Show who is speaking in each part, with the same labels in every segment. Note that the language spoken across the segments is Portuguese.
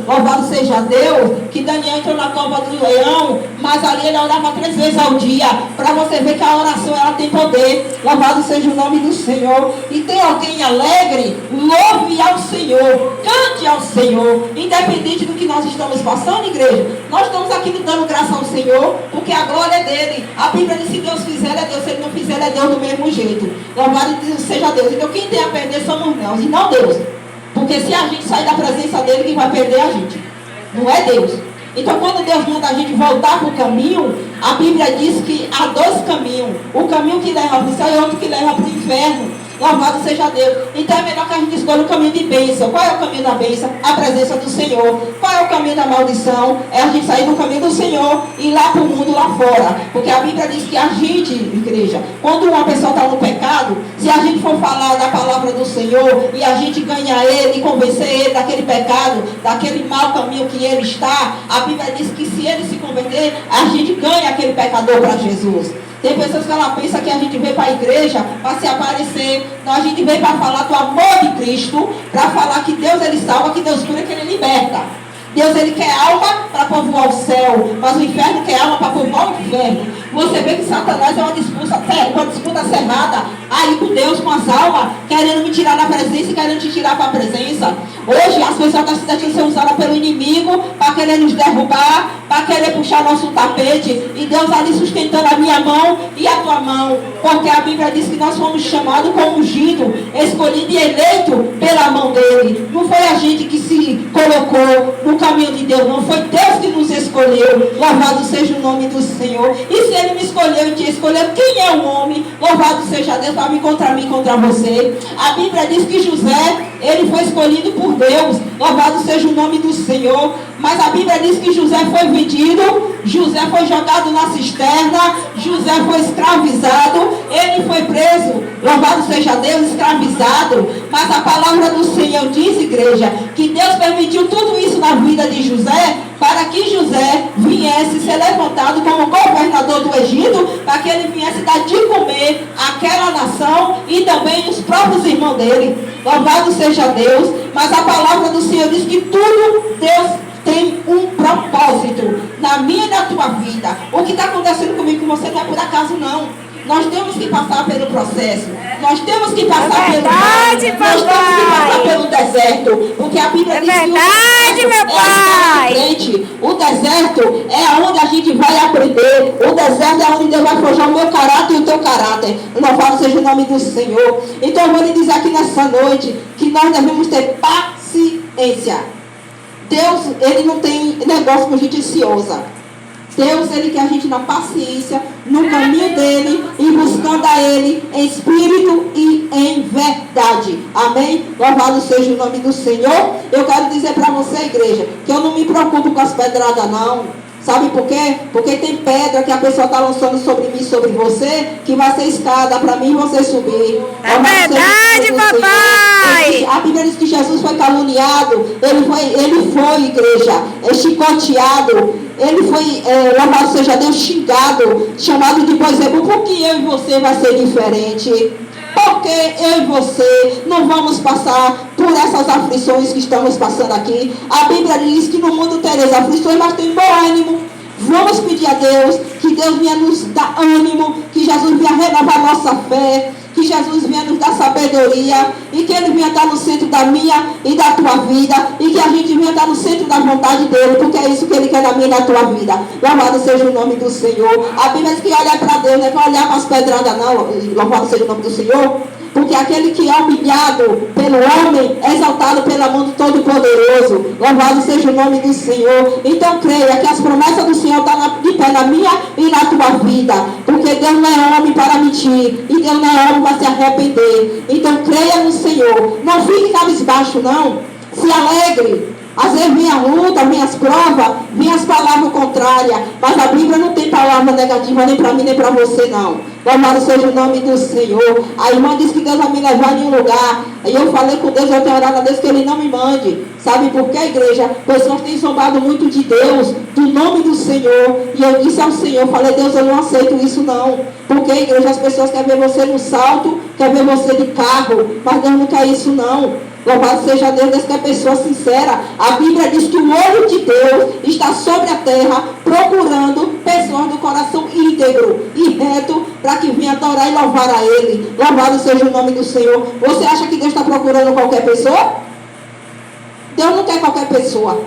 Speaker 1: louvado seja Deus, que Daniel entrou na cova do leão, mas ali ele orava 3 vezes ao dia, para você ver que a oração ela tem poder. Louvado seja o nome do Senhor. E tem alguém alegre, louve ao Senhor, cante ao Senhor, independente do que nós estamos passando, igreja. Nós estamos aqui dando graça ao Senhor, porque a glória é dele. A Bíblia diz: se Deus fizer, é Deus; se ele não fizer, é Deus do mesmo jeito. Louvado seja Deus. Então quem tem a perder somos nós, e não Deus. Porque se a gente sair da presença dele, quem vai perder é a gente, não é Deus. Então quando Deus manda a gente voltar para o caminho, a Bíblia diz que há 2 caminhos: o caminho que leva para o céu e outro que leva para o inferno. Louvado seja Deus. Então é melhor que a gente escolha o caminho de bênção. Qual é o caminho da bênção? A presença do Senhor. Qual é o caminho da maldição? É a gente sair do caminho do Senhor e ir lá para o mundo lá fora. Porque a Bíblia diz que a gente, igreja, quando uma pessoa está no pecado, se a gente for falar da palavra do Senhor e a gente ganhar ele e convencer ele daquele pecado, daquele mau caminho que ele está, a Bíblia diz que se ele se converter, a gente ganha aquele pecador para Jesus. Tem pessoas que ela pensa que a gente veio para a igreja para se aparecer. Não, a gente veio para falar do amor de Cristo, para falar que Deus ele salva, que Deus cura, que ele liberta. Deus ele quer alma para povoar o céu, mas o inferno quer alma para povoar o inferno. Você vê que Satanás é uma disputa cerrada aí com Deus, com as almas, querendo me tirar da presença e querendo te tirar para a presença. Hoje as pessoas estão se deixando ser usadas pelo inimigo para querer nos derrubar, para querer puxar nosso tapete, e Deus ali sustentando a minha mão e a tua mão, porque a Bíblia diz que nós fomos chamados como ungido, escolhido e eleito pela mão dele. Não foi a gente que se colocou no caminho de Deus, não, foi Deus que nos escolheu. Louvado seja o nome do Senhor. E se ele me escolheu e te escolheu, quem é o homem? Louvado seja Deus para vir contra mim, contra você. A Bíblia diz que José, ele foi escolhido por Deus. Louvado seja o nome do Senhor. Mas a Bíblia diz que José foi vendido, José foi jogado na cisterna, José foi escravizado, ele foi preso, louvado seja Deus, escravizado. Mas a palavra do Senhor diz, igreja, que Deus permitiu tudo isso na vida de José, para que José viesse ser levantado como governador do Egito, para que ele viesse dar de comer àquela nação e também os próprios irmãos dele. Louvado seja Deus. Mas a palavra do Senhor diz que tudo Deus tem um propósito na minha e na tua vida. O que está acontecendo comigo com você não é por acaso, não. Nós temos que passar pelo processo. Nós temos que passar pelo mar. Nós temos que passar pelo deserto. Porque a Bíblia diz que o deserto o deserto é onde a gente vai aprender. O deserto é onde Deus vai forjar o meu caráter e o teu caráter. Louvado seja o nome do Senhor. Então eu vou lhe dizer aqui nessa noite que nós devemos ter paciência. Deus, ele não tem negócio com gente ansiosa. Deus, ele quer a gente na paciência, no caminho dele, e buscando a ele em espírito e em verdade. Amém? Louvado seja o nome do Senhor. Eu quero dizer para você, igreja, que eu não me preocupo com as pedradas, não. Sabe por quê? Porque tem pedra que a pessoa está lançando sobre mim, sobre você, que vai ser escada para mim e você subir.
Speaker 2: É verdade, papai!
Speaker 1: A Bíblia diz que Jesus foi caluniado, ele foi, igreja, chicoteado, ele foi, louvado seja Deus, xingado, chamado de Beelzebul. Por que eu e você vai ser diferente? Porque eu e você não vamos passar por essas aflições que estamos passando aqui. A Bíblia diz que no mundo tereis aflições, mas tem bom ânimo. Vamos pedir a Deus que Deus venha nos dar ânimo, que Jesus venha renovar nossa fé, que Jesus venha nos dar sabedoria, e que Ele venha estar no centro da minha e da tua vida, e que a gente venha estar no centro da vontade dEle, porque é isso que Ele quer da minha e da tua vida. Louvado seja o nome do Senhor. A Bíblia diz que olhar para Deus não é para olhar para as pedradas, não. Louvado seja o nome do Senhor. Porque aquele que é humilhado pelo homem é exaltado pela mão do Todo-Poderoso. Louvado seja o nome do Senhor. Então creia que as promessas do Senhor estão de pé na minha e na tua vida. Porque Deus não é homem para mentir. E Deus não é homem para se arrepender. Então creia no Senhor. Não fique cabisbaixo, não. Se alegre. Às vezes vem a luta, vem as provas, vem as palavras contrárias, mas a Bíblia não tem palavra negativa nem para mim, nem para você, não. Louvado seja o nome do Senhor. A irmã disse que Deus vai me levar em um lugar. E eu falei com Deus, eu tenho orado a Deus que Ele não me mande. Sabe por quê, igreja? Pessoas têm zombado muito de Deus, do nome do Senhor. E eu disse ao Senhor, falei, Deus, eu não aceito isso, não. Porque, igreja, as pessoas querem ver você no salto, querem ver você de carro, mas Deus não quer isso, não. Louvado seja Deus que é pessoa sincera. A Bíblia diz que o olho de Deus está sobre a terra, procurando pessoas do coração íntegro e reto, para que venha adorar e louvar a Ele. Louvado seja o nome do Senhor. Você acha que Deus está procurando qualquer pessoa? Deus não quer qualquer pessoa.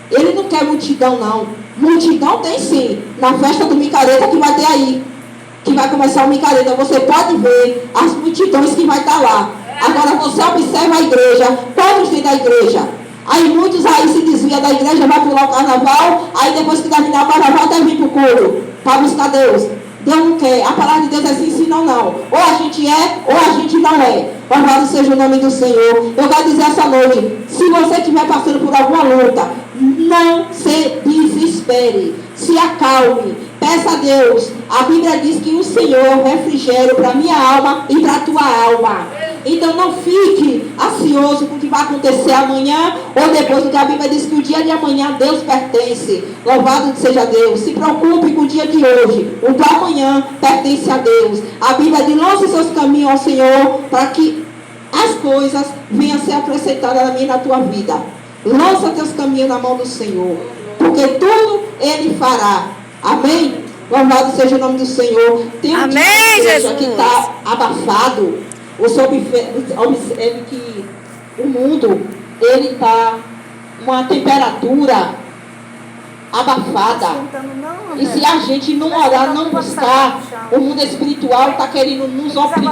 Speaker 1: Ele não quer multidão, não. Multidão tem sim. Na festa do micareta que vai ter aí, que vai começar o micareta, você pode ver as multidões que vai estar lá. Agora você observa a igreja. Quantos tem da igreja? Aí muitos aí se desviam da igreja, vai pular o carnaval. Aí depois que terminar o carnaval, deve vir para o coro, para buscar Deus. Deus não quer. A palavra de Deus é assim, sim, não, não. Ou a gente é, ou a gente não é. Louvado seja o nome do Senhor. Eu quero dizer essa noite, se você estiver passando por alguma luta, não se desespere. Se acalme. Peça a Deus. A Bíblia diz que o Senhor é o refrigério para a minha alma e para a tua alma. Então não fique ansioso com o que vai acontecer amanhã ou depois, porque a Bíblia diz que o dia de amanhã a Deus pertence. Louvado seja Deus. Se preocupe com o dia de hoje. O do amanhã pertence a Deus. A Bíblia diz: lance seus caminhos ao Senhor para que as coisas venham a ser acrescentadas na minha e na tua vida. Lança teus caminhos na mão do Senhor, porque tudo Ele fará. Amém? Louvado seja o nome do Senhor. Tem um
Speaker 2: Amém, Jesus,
Speaker 1: que está abafado. Você observe que o mundo, ele está uma temperatura abafada. E se a gente não orar, não buscar, o mundo espiritual está querendo nos oprimir,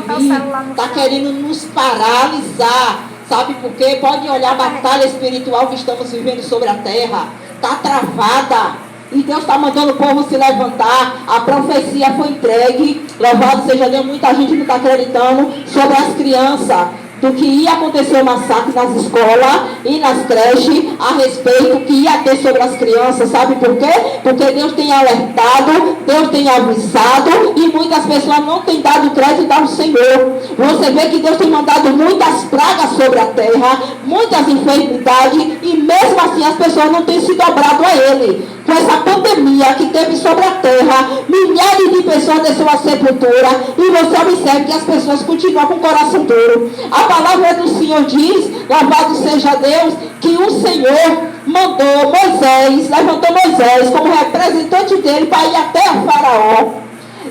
Speaker 1: está querendo nos paralisar. Sabe por quê? Pode olhar a batalha espiritual que estamos vivendo sobre a terra. Está travada. E Deus está mandando o povo se levantar. A profecia foi entregue. Louvado seja Deus. Muita gente não está acreditando sobre as crianças, do que ia acontecer o massacre nas escolas e nas creches, a respeito que ia ter sobre as crianças. Sabe por quê? Porque Deus tem alertado, Deus tem avisado, e muitas pessoas não têm dado crédito ao Senhor. Você vê que Deus tem mandado muitas pragas sobre a terra, muitas enfermidades, e mesmo assim as pessoas não têm se dobrado a Ele. Com essa pandemia que teve sobre a terra, milhares de pessoas desceram à sepultura, e você observa que as pessoas continuam com o coração duro. A palavra do Senhor diz, louvado seja Deus, que o Senhor mandou Moisés, levantou Moisés como representante dele para ir até a Faraó.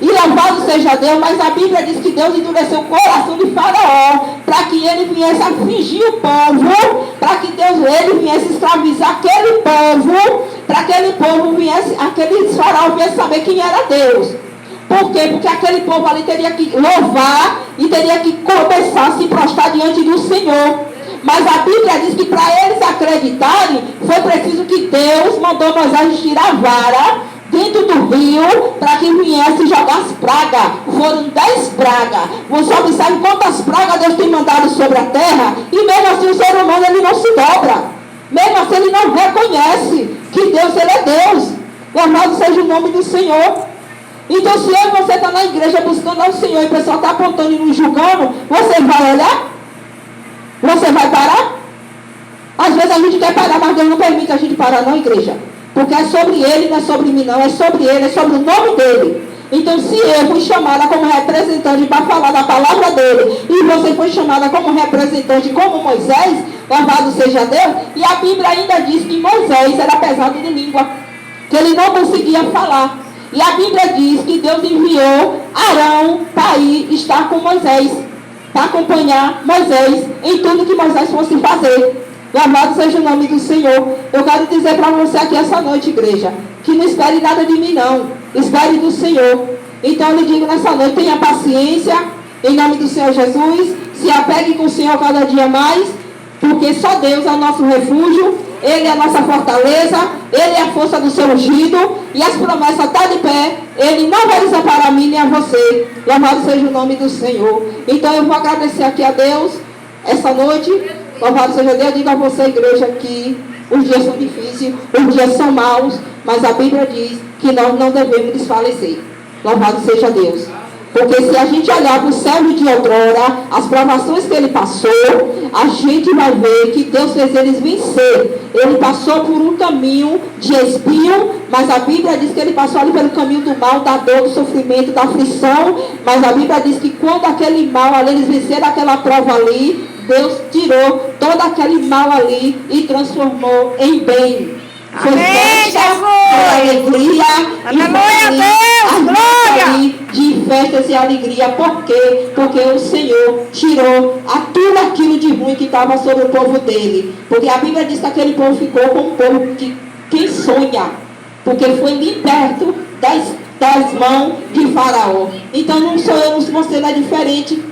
Speaker 1: E louvado seja Deus, mas a Bíblia diz que Deus endureceu o coração de Faraó, para que ele viesse afligir o povo, para que ele viesse escravizar aquele povo, para que aquele povo viesse, aquele Faraó viesse saber quem era Deus. Por quê? Porque aquele povo ali teria que louvar e teria que começar a se prostrar diante do Senhor. Mas a Bíblia diz que para eles acreditarem, foi preciso que Deus mandou Moisés tirar a vara dentro do rio, para que viesse jogar as pragas. Foram 10 pragas. Você observe quantas pragas Deus tem mandado sobre a terra, e mesmo assim o ser humano ele não se dobra. Mesmo assim ele não reconhece que Deus ele é Deus. Louvado seja o nome do Senhor. Então se eu e você está na igreja buscando ao Senhor e o pessoal está apontando e nos julgando, você vai olhar? Você vai parar? Às vezes a gente quer parar, mas Deus não permite a gente parar não, igreja. Porque é sobre Ele, não é sobre mim não, é sobre Ele, é sobre o nome dEle. Então se eu fui chamada como representante para falar da palavra dEle, e você foi chamada como representante como Moisés, louvado seja Deus, e a Bíblia ainda diz que Moisés era pesado de língua, que ele não conseguia falar. E a Bíblia diz que Deus enviou Arão para ir estar com Moisés, para acompanhar Moisés em tudo que Moisés fosse fazer. Louvado seja o nome do Senhor. Eu quero dizer para você aqui essa noite, igreja, que não espere nada de mim não, espere do Senhor. Então eu lhe digo nessa noite, tenha paciência, em nome do Senhor Jesus, se apegue com o Senhor cada dia mais, porque só Deus é o nosso refúgio, Ele é a nossa fortaleza, Ele é a força do seu ungido, e as promessas estão de pé, Ele não vai desamparar a mim nem a você. Louvado seja o nome do Senhor. Então eu vou agradecer aqui a Deus essa noite. Louvado seja Deus. Eu digo a você, igreja, que os dias são difíceis, os dias são maus, mas a Bíblia diz que nós não devemos desfalecer. Louvado seja Deus. Porque se a gente olhar para o servo de outrora, as provações que ele passou, a gente vai ver que Deus fez eles vencer. Ele passou por um caminho de espinho, mas a Bíblia diz que ele passou ali pelo caminho do mal, da dor, do sofrimento, da aflição. Mas a Bíblia diz que quando aquele mal ali, eles venceram aquela prova ali, Deus tirou todo aquele mal ali e transformou em bem. Foi
Speaker 2: Amém,
Speaker 1: festa,
Speaker 2: Jesus.
Speaker 1: foi alegria.
Speaker 2: Aleluia, Deus, glória.
Speaker 1: De festas e alegria. Por quê? Porque o Senhor tirou tudo aquilo de ruim que estava sobre o povo dele. Porque a Bíblia diz que aquele povo ficou como um povo de quem sonha. Porque foi liberto das mãos de Faraó. Então não sou eu, você não é diferente.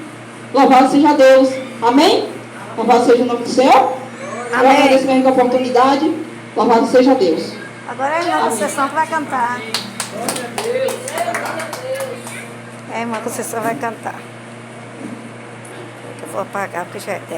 Speaker 1: Louvado seja Deus. Amém? Louvado seja o nome do Senhor. Eu agradeço mesmo a oportunidade. Louvado seja Deus.
Speaker 2: Agora é a irmã Conceição que vai cantar. É a irmã Conceição vai cantar. Eu vou apagar porque já é.